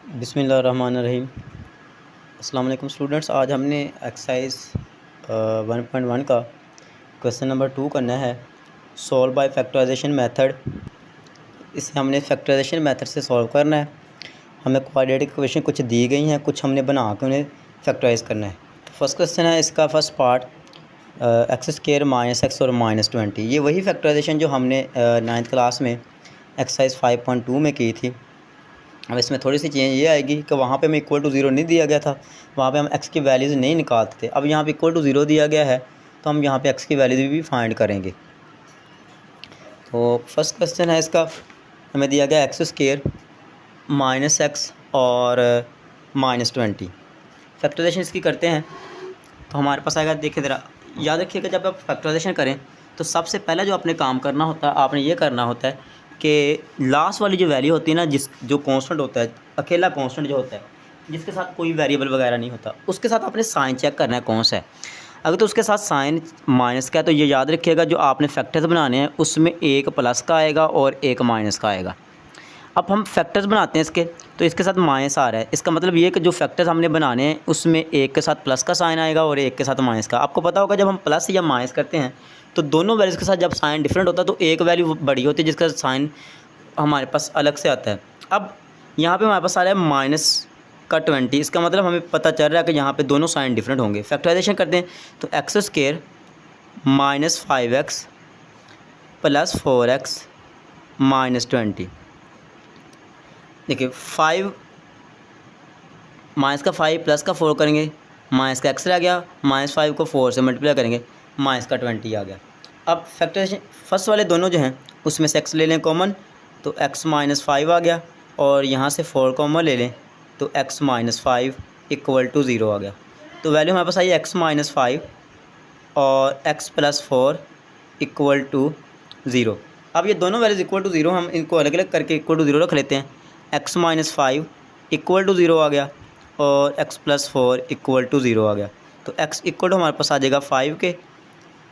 बिस्मिल्लाहिर्रहमानिर्रहीम। अस्सलाम वालेकुम स्टूडेंट्स। आज हमने एक्सरसाइज 1.1 का क्वेश्चन नंबर 2 करना है, सॉल्व बाय फैक्टराइजेशन मेथड। इसे हमने फैक्टराइजेशन मेथड से सॉल्व करना है। हमें क्वाड्रेटिक इक्वेशन कुछ दी गई हैं, कुछ हमने बना के उन्हें फैक्टराइज करना है। तो फर्स्ट क्वेश्चन है इसका first part, x square minus x और -20। ये वही फैक्टराइजेशन जो हमने 9th क्लास में एक्सरसाइज 5.2 में की थी। अब इसमें थोड़ी सी चेंज ये आएगी कि वहाँ पे हमें इक्वल टू ज़ीरो नहीं दिया गया था, वहाँ पे हम एक्स की वैल्यूज़ नहीं निकालते थे। अब यहाँ पे इक्वल टू ज़ीरो दिया गया है तो हम यहाँ पे एक्स की वैल्यूज़ भी फाइंड करेंगे। तो फर्स्ट क्वेश्चन है इसका, हमें दिया गया एक्स स्क्वायर माइनस एक्स और -20। फैक्टराइजेशन इसकी करते हैं तो हमारे पास आएगा, देखिए ज़रा याद रखिएगा, जब आप फैक्टराइजेशन करें तो सबसे पहले जो आपने काम करना होता है, आपने ये करना होता है कि लास्ट वाली जो वैल्यू होती है ना, जो कांस्टेंट होता है, अकेला कांस्टेंट जो होता है जिसके साथ कोई वेरिएबल वगैरह नहीं होता, उसके साथ आपने साइन चेक करना है कौन सा है। अगर तो उसके साथ साइन माइनस का है तो ये याद रखिएगा, जो आपने फैक्टर्स बनाने हैं उसमें एक प्लस का आएगा और एक माइनस का आएगा। अब हम फैक्टर्स बनाते हैं इसके, तो इसके साथ माइनस आ रहा है, इसका मतलब ये कि जो फैक्टर्स हमने बनाने हैं उसमें एक के साथ प्लस का साइन आएगा और एक के साथ माइनस का। आपको पता होगा जब हम प्लस या माइनस करते हैं तो दोनों वैल्यूज़ के साथ जब साइन डिफरेंट होता है तो एक वैल्यू बड़ी होती है जिसका साइन हमारे पास अलग से आता है। अब यहाँ पे हमारे पास आ रहा है माइनस का 20, इसका मतलब हमें पता चल रहा है कि यहाँ पे दोनों साइन डिफरेंट होंगे। फैक्टराइजेशन करते हैं तो x square minus 5x plus 4x minus 20। देखिए 5 माइनस का 5 प्लस का 4 करेंगे, माइनस का x रह गया, -5 को 4 से मल्टीप्लाई करेंगे, माइनस का 20 आ गया। अब फैक्टराइजेशन फर्स्ट वाले दोनों जो हैं उसमें से x ले लें कॉमन, तो x -5 आ गया, और यहाँ से 4 कॉमन ले लें तो x -5 इक्वल टू 0 आ गया। तो वैल्यू हमारे पास आई x -5 और x + 4 इक्वल टू 0। अब ये दोनों वैल्यूज़ इक्वल टू 0, हम इनको अलग अलग करके इक्वल टू 0 रख लेते हैं। x -5 इक्वल टू 0 आ गया और x + 4 इक्वल टू 0 आ गया। तो x इक्वल टू हमारे पास आ जाएगा 5 के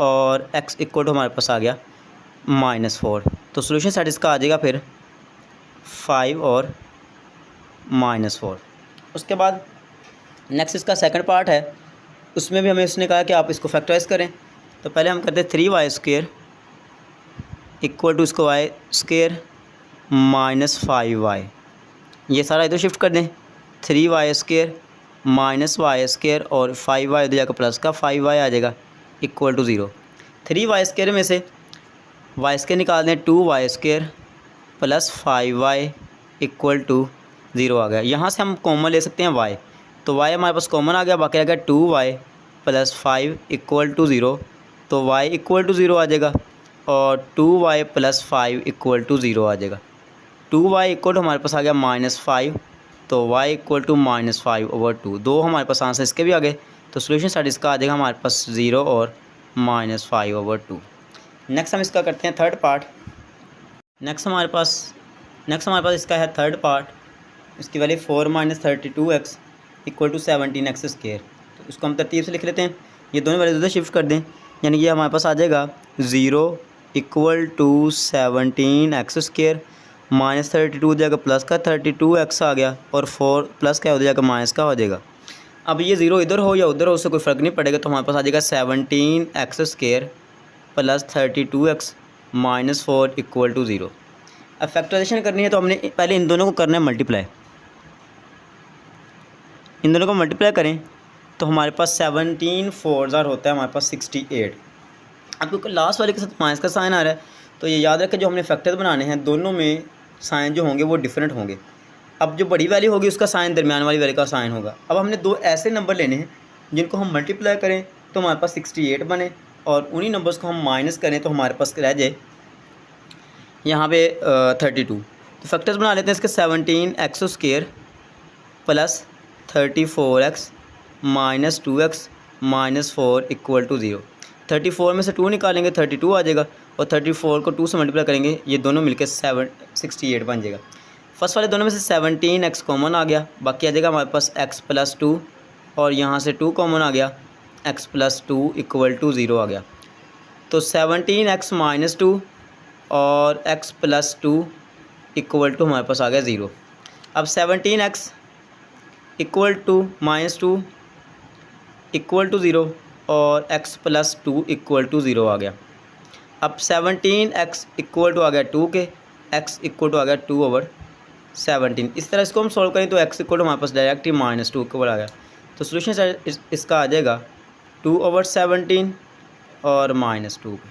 और x इक्वल टू हमारे पास आ गया -4। तो सोल्यूशन सेट इसका आ जाएगा फिर 5 और -4। उसके बाद नेक्स्ट इसका सेकंड पार्ट है, उसमें भी हमें उसने कहा कि आप इसको फैक्टराइज करें। तो पहले हम करते हैं 3y² इक्वल टू इसको y² -5y। ये सारा इधर शिफ्ट कर दें, 3y² -y² और 5y इधर जाकर प्लस का 5y आ जाएगा इक्वल टू 0। 3y² में से y² निकाल दें, 2y² plus 5y equal to 0 आ गया। यहाँ से हम कॉमन ले सकते हैं y, तो y हमारे पास कॉमन आ गया, बाकी आ गया 2y प्लस 5 इक्वल टू 0, तो y इक्वल टू 0 आ जाएगा और 2y प्लस 5 इक्वल टू 0 आ जाएगा। 2y इक्वल टू हमारे पास आ गया -5, तो y इक्वल टू -5/2। दो हमारे पास आंसर इसके भी आ गए। तो सोल्यूशन साइड इसका आ जाएगा हमारे पास 0 और -5/2। नेक्स्ट हम इसका करते हैं थर्ड पार्ट। नेक्स्ट हमारे पास इसका है थर्ड पार्ट, इसकी value 4 - 32x equal to 17x²। तो इसको हम तरतीब से लिख लेते हैं, ये दोनों वैल्यूज उधर शिफ्ट कर दें, यानी कि हमारे पास आ जाएगा 0 इक्वल टू 17x², -32 हो जाएगा प्लस का 32x आ गया और 4 प्लस का हो जाएगा माइनस का हो जाएगा। अब ये 0 इधर हो या उधर हो उससे कोई फ़र्क नहीं पड़ेगा, तो हमारे पास आ जाएगा 17x² plus 32x -4 equal to 0। अब फैक्टराइजेशन करनी है तो हमने पहले इन दोनों को करना है मल्टीप्लाई। इन दोनों को मल्टीप्लाई करें तो हमारे पास 17 4 होता है हमारे पास 68। अब क्योंकि लास्ट वाले के साथ माइनस का साइन आ रहा है तो ये याद रखें, जो हमने फैक्टर बनाने हैं दोनों में साइन जो होंगे वो डिफरेंट होंगे। अब जो बड़ी वैल्यू होगी उसका साइन दरमियान वाली वैल्यू का साइन होगा। अब हमने दो ऐसे नंबर लेने हैं जिनको हम मल्टीप्लाई करें तो हमारे पास 68 बने, और उन्हीं नंबर्स को हम माइनस करें तो हमारे पास रह जाए यहाँ पे 32। तो फैक्टर्स बना लेते हैं इसके, 17x² plus 34x -2x -4 equal to 0। 34 में से 2 निकालेंगे 32 आ जाएगा, और 34 को 2 से मल्टीप्लाई करेंगे, ये दोनों मिलकर 68 बन जाएगा। फर्स्ट वाले दोनों में से 17x कॉमन आ गया, बाकी आ जाएगा हमारे पास x + 2, और यहाँ से 2 कॉमन आ गया, x + 2 इक्वल टू 0 आ गया। तो 17x - 2 और x + 2 इक्वल टू हमारे पास आ गया 0। अब 17x equal to -2 equal to 0 और x प्लस 2 इक्वल टू 0 आ गया। अब 17x इक्वल टू आ गया 2 के, x इक्वल टू आ गया 2/17। इस तरह इसको हम सॉल्व करें तो x इक्वल टू हमारे पास डायरेक्ट ही -2 के ऊपर आ गया। तो सोल्यूशन इसका आ जाएगा 2/17 और -2 के।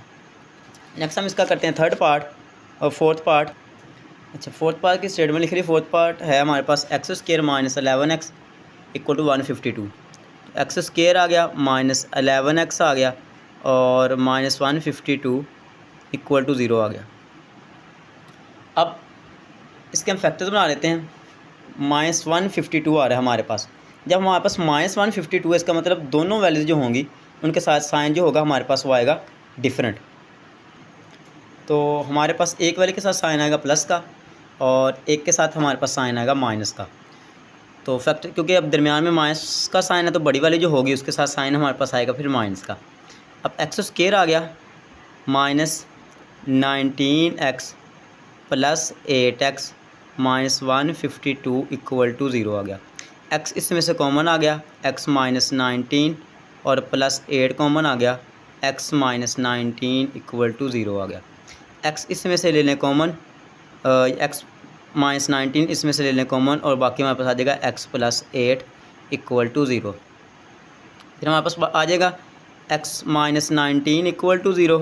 नेक्स्ट हम इसका करते हैं थर्ड पार्ट और फोर्थ पार्ट। अच्छा, फोर्थ पार्ट की स्टेटमेंट लिख रही है। फोर्थ पार्ट है हमारे पास x² - 11x equal to 152। X square आ गया, -11x आ गया और -152 इक्वल टू 0 आ गया। अब इसके हम फैक्टर्स बना लेते हैं। -152 आ रहा है हमारे पास। जब हमारे पास -152 है, इसका मतलब दोनों वैल्यूज़ जो होंगी उनके साथ साइन जो होगा हमारे पास वो आएगा डिफरेंट। तो हमारे पास एक वाले के साथ साइन आएगा प्लस का और एक के साथ हमारे पास साइन आएगा माइनस का। तो फैक्टर क्योंकि अब दरमियान में माइनस का साइन है तो बड़ी वाली जो होगी उसके साथ साइन हमारे पास आएगा फिर माइनस का। अब x² आ गया -19x plus 8x -152 equal to 0 आ गया। x इसमें से कॉमन आ गया, x -19 और प्लस 8 कॉमन आ गया, x -19 इक्वल टू 0 आ गया। x इसमें से ले लें कॉमन, x -19 इसमें से ले लें कॉमन और बाकी हमारे पास आ जाएगा x प्लस 8 इक्वल टू 0। फिर हमारे पास आ जाएगा x -19 इक्वल टू 0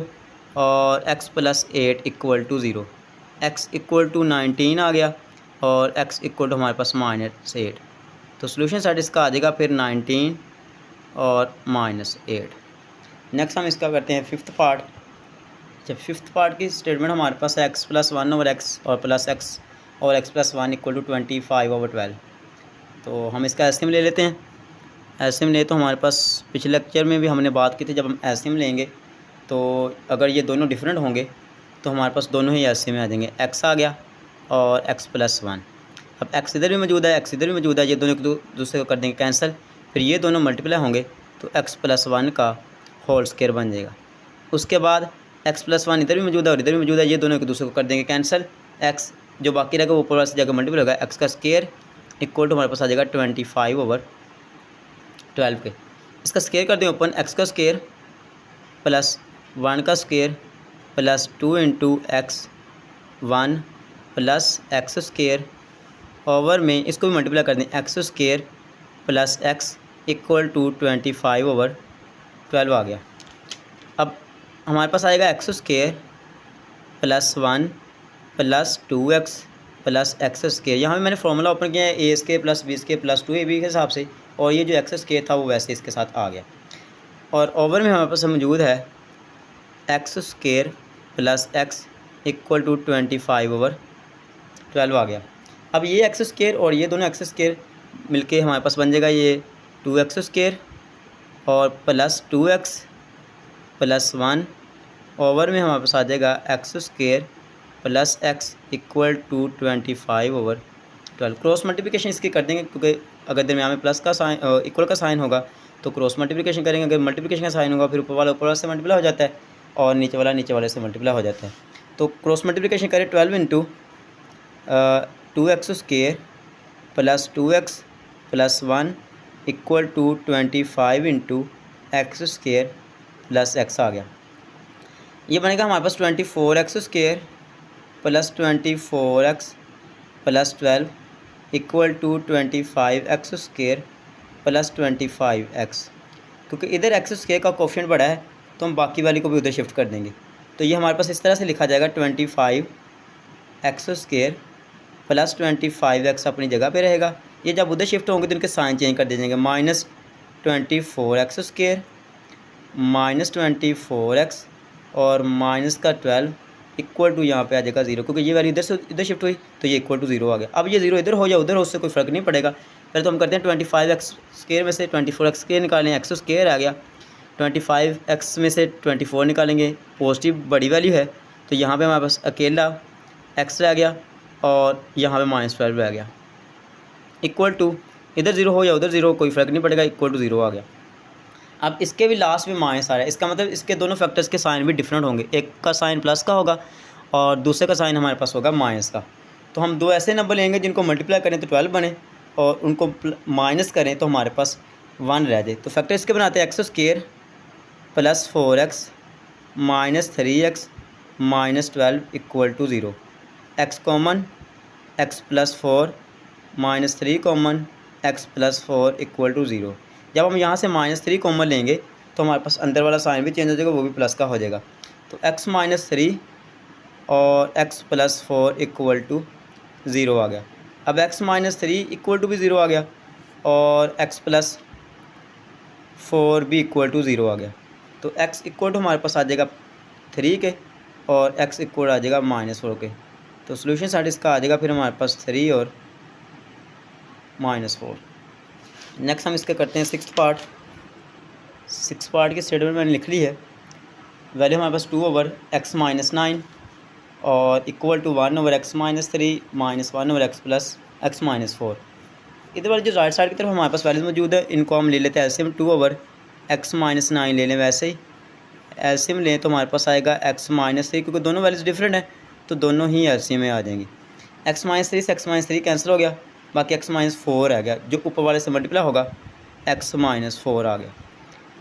और x plus 8 equal to 0। x equal to 19 आ गया और x इक्वल टू हमारे पास -8। तो सोल्यूशन साइड इसका आ जाएगा फिर 19 और -8। नेक्स्ट हम इसका करते हैं फिफ्थ पार्ट। जब फिफ्थ पार्ट की स्टेटमेंट हमारे पास है x + 1/x और प्लस x और x + 1 इक्वल टू 25/12। तो हम इसका एलसीएम ले लेते हैं। एलसीएम ले तो हमारे पास पिछले लेक्चर में भी हमने बात की थी, जब हम एलसीएम लेंगे तो अगर ये दोनों डिफरेंट होंगे तो हमारे पास दोनों ही एलसीएम में आ जाएंगे। x आ गया और x + 1। अब x इधर भी मौजूद है, x इधर भी मौजूद है, ये दोनों एक दूसरे को कर देंगे कैंसिल। फिर ये दोनों मल्टीप्लाई होंगे तो x + 1 का होल स्क्वायर बन जाएगा। उसके बाद x + 1 इधर भी मौजूद है और इधर भी मौजूद है, ये दोनों एक दूसरे को कर देंगे कैंसिल। x जो बाकी रहेगा वो ऊपर वाले से जाकर मल्टीप्लाई होगा, x का स्क्वायर इक्वल टू हमारे पास आ जाएगा 25/12 के। इसका स्क्वायर कर दें ओपन, x का स्क्वायर प्लस 1 का square plus 2 × x 1 plus x square over में इसको भी मल्टीप्लाई कर दें, x square plus x equal to 25/12 आ गया। अब हमारे पास आएगा x square plus 1 plus 2x plus x square. यहाँ पे मैंने फॉर्मूला ओपन किया है a square plus b square plus 2ab के हिसाब से, और ये जो x स्क्वायर था वो वैसे इसके साथ आ गया। और ओवर में हमारे पास मौजूद है x square plus x equal to 25/12 आ गया। अब ये x स्क्वायर और ये दोनों x स्क्वायर मिलके हमारे पास बन जाएगा ये 2x स्क्वायर और प्लस 2x प्लस 1 ओवर में हमारे पास आ जाएगा x square plus x equal to 25/12। Cross multiplication इसकी कर देंगे क्योंकि अगर दरमियान में प्लस का साइन इक्वल का साइन होगा तो क्रॉस मल्टीप्लिकेशन करेंगे। अगर मल्टीप्लिकेशन का साइन होगा फिर ऊपर वाला से मल्टीप्लाई हो जाता है और नीचे वाले से मल्टीप्लाई हो जाता है। तो क्रॉस मल्टीप्लिकेशन करें 12 × 2x square plus 2x plus 1 equal to 25 × x square plus x आ गया। ये बनेगा हमारे पास 24x square plus 24x plus 12 equal to 25x square plus 25x। क्योंकि इधर x स्क्वायर का कोफिशिएंट बड़ा है तो हम बाकी वाली को भी उधर शिफ्ट कर देंगे। तो ये हमारे पास इस तरह से लिखा जाएगा 25x स्क्वायर प्लस 25x अपनी जगह पे रहेगा। ये जब उधर शिफ्ट होंगे तो इनके साइन चेंज कर दे जाएंगे, -24x स्क्वायर -24x और माइनस का 12 इक्वल टू यहाँ पे आ जाएगा 0, क्योंकि ये वैल्यू इधर से इधर शिफ्ट हुई तो ये इक्वल टू 0 आ गया। अब ये 0 इधर हो या उधर हो उससे कोई फ़र्क नहीं पड़ेगा। पहले तो हम करते हैं 25x स्क्वायर में से 24x स्क्वायर निकालें, x स्क्वायर आ गया। 25x में से 24 निकालेंगे, पॉजिटिव बड़ी वैल्यू है तो यहाँ पे हमारे पास अकेला x रह गया और यहाँ पे -12 रह गया। इक्वल टू इधर 0 हो या उधर 0 कोई फ़र्क नहीं पड़ेगा, इक्वल टू 0 आ गया। अब इसके भी लास्ट में माइनस आ रहा है, इसका मतलब इसके दोनों फैक्टर्स के साइन भी डिफरेंट होंगे। एक का साइन प्लस का होगा और दूसरे का साइन हमारे पास होगा माइनस का। तो हम दो ऐसे नंबर लेंगे जिनको मल्टीप्लाई करें तो 12 बने और उनको माइनस करें तो हमारे पास 1 रह जाए। तो फैक्टर इसके बनाते हैं x square plus 4x minus 3x minus 12 equal to 0। X common, x plus 4 minus 3 common, x plus 4 equal to 0। जब हम यहाँ से -3 कॉमन लेंगे तो हमारे पास अंदर वाला साइन भी चेंज हो जाएगा, वो भी प्लस का हो जाएगा। तो x माइनस 3 और x प्लस 4 इक्वल टू 0 आ गया। अब x माइनस 3 इक्वल टू भी 0 आ गया और x प्लस 4 भी इक्वल टू 0 आ गया। तो x इक्वल टू हमारे पास आ जाएगा 3 के और x इक्वल आ जाएगा -4 के। तो सोल्यूशन साइड इसका आ जाएगा फिर हमारे पास 3 और -4। नेक्स्ट हम इसके करते हैं 6th पार्ट। 6th पार्ट की स्टेटमेंट मैंने लिख ली है। वैल्यू हमारे पास 2/x माइनस 9 और equal to 1/x minus 3 minus 1/x plus x minus 4। इधर वाली जो राइट साइड की तरफ हमारे पास वैल्यूज मौजूद है, इनको हम ले लेते हैं एलसीएम। 2/x माइनस 9 ले लें, वैसे ही एलसीएम लें तो हमारे पास आएगा x माइनस 3, क्योंकि दोनों वैल्यूज डिफरेंट हैं तो दोनों ही एलसीएम में आ जाएंगी। x माइनस 3 से x माइनस 3 कैंसिल हो गया, बाकी x माइनस 4 आ गया, जो ऊपर वाले से मल्टीप्लाई होगा x माइनस 4 आ गया।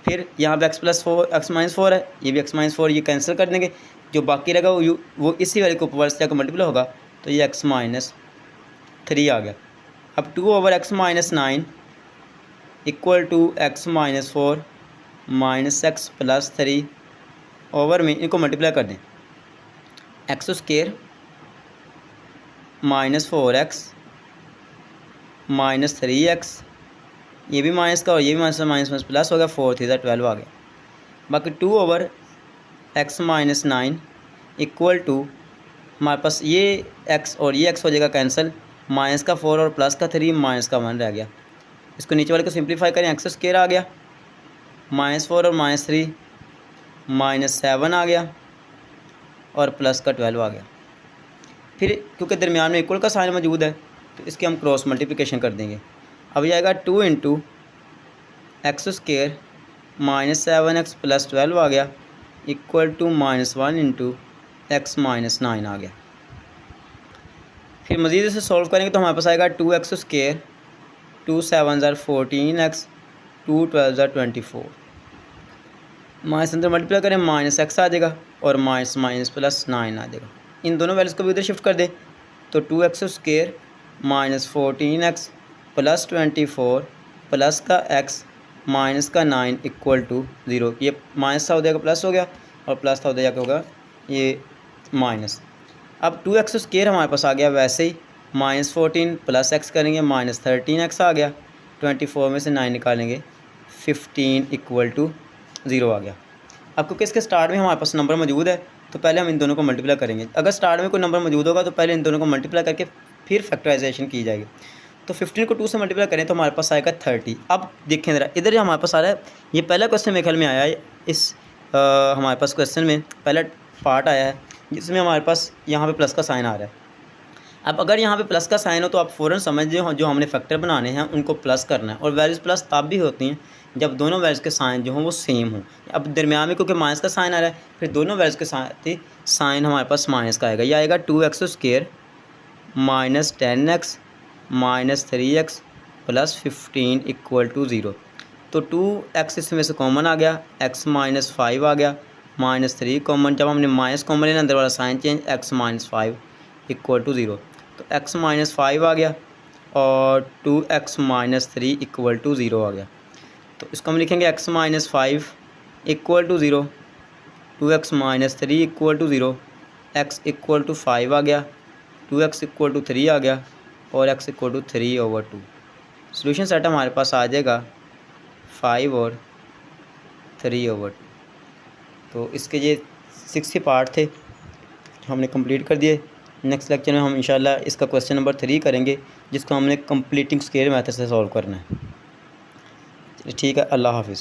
फिर यहाँ पे x माइनस 4 है, ये भी x माइनस 4, ये कैंसिल कर देंगे, जो बाकी रहेगा वो इसी वाले के ऊपर वाले से जाकर मल्टीप्लाई होगा, तो ये x माइनस 3 आ गया। अब 2/x minus 9 equal to x minus 4 minus x plus 3 over में इनको मल्टीप्लाई कर दें। X square minus 4x minus 3x, ये भी माइनस का और ये भी माइनस माइनस प्लस हो गया, 4 3 12 आ गया। बाकी 2/x माइनस 9 इक्वल टू हमारे पास ये x और ये x हो जाएगा कैंसिल, माइनस का 4 और प्लस का 3 माइनस का 1 रह गया। इसको नीचे वाले को सिंप्लीफाई करें, एक्स स्क्वायर आ गया, -4 और -3 -7 आ गया और प्लस का 12 आ गया। फिर क्योंकि दरमियान में इक्वल का साइन मौजूद है तो इसके हम क्रॉस मल्टीप्लिकेशन कर देंगे। अब ये आएगा 2 into x square -7x plus 12 आ गया equal to -1 into x minus 9 आ गया। फिर मज़ीद इसे सॉल्व करेंगे तो हमारे पास आएगा 2x स्क्वायर 2 7 14x 2 12 24, माइनस अंदर मल्टीप्लाई करें -x आ जाएगा और माइनस प्लस 9 आ जाएगा। इन दोनों वैल्यूज़ को भी उधर शिफ्ट कर दें तो 2x square -14x plus 24 plus का x माइनस का 9 इक्वल टू 0। ये माइनस था हो जाएगा प्लस हो गया और प्लस था हो जाएगा होगा ये माइनस। अब 2x स्क्वायर हमारे पास आ गया, वैसे ही -14 प्लस x करेंगे -13x आ गया, 24 में से 9 निकालेंगे 15 इक्वल टू 0 आ गया। अब क्योंकि इसके स्टार्ट में हमारे पास नंबर मौजूद है तो पहले हम इन दोनों को मल्टीप्लाई करेंगे। अगर स्टार्ट में कोई नंबर मौजूद होगा तो पहले इन दोनों को मल्टीप्लाई करके फिर फैक्टराइजेशन की जाएगी। तो 15 को 2 से मल्टीप्लाई करें तो हमारे पास आएगा 30। अब देखें ज़रा, इधर जो हमारे पास आ रहा है ये पहला क्वेश्चन मेरे ख्याल में आया है, इस हमारे पास क्वेश्चन में पहला पार्ट आया है जिसमें हमारे पास यहाँ पे प्लस का साइन आ रहा है। अब अगर यहाँ पे प्लस का साइन हो तो आप फ़ौरन समझ जाओ जो हमने फैक्टर बनाने हैं उनको प्लस करना है, और वैल्यूज़ प्लस तब भी होती हैं जब दोनों वैल्यूज़ के साइन जो हों वो सेम हों। अब दरमियान में क्योंकि माइनस का साइन आ रहा है, फिर दोनों वैल्यूज़ के साथ ही साइन हमारे पास माइनस का आएगा। यह आएगा 2x square -10x -3x plus 15 equal to 0। तो 2x इसमें से कॉमन आ गया, x -5 आ गया, -3 कॉमन, जब हमने माइनस कॉमन लेना अंदर वाला sign change, x -5 equal to 0। तो x -5 आ गया और 2x -3 इक्वल टू 0 आ गया। तो इसको हम लिखेंगे x -5 equal to 0, 2x -3 equal to 0, x equal to 5 आ गया, 2x इक्वल टू 3 आ गया और x equal to 3/2। Solution set हमारे पास आ जाएगा 5 और 3/2। तो इसके ये 6 पार्ट थे जो हमने कंप्लीट कर दिए। नेक्स्ट लेक्चर में हम इंशाल्लाह इसका क्वेश्चन नंबर 3 करेंगे जिसको हमने कंप्लीटिंग स्क्वायर मेथड से सॉल्व करना है। ठीक है, अल्लाह हाफिज़।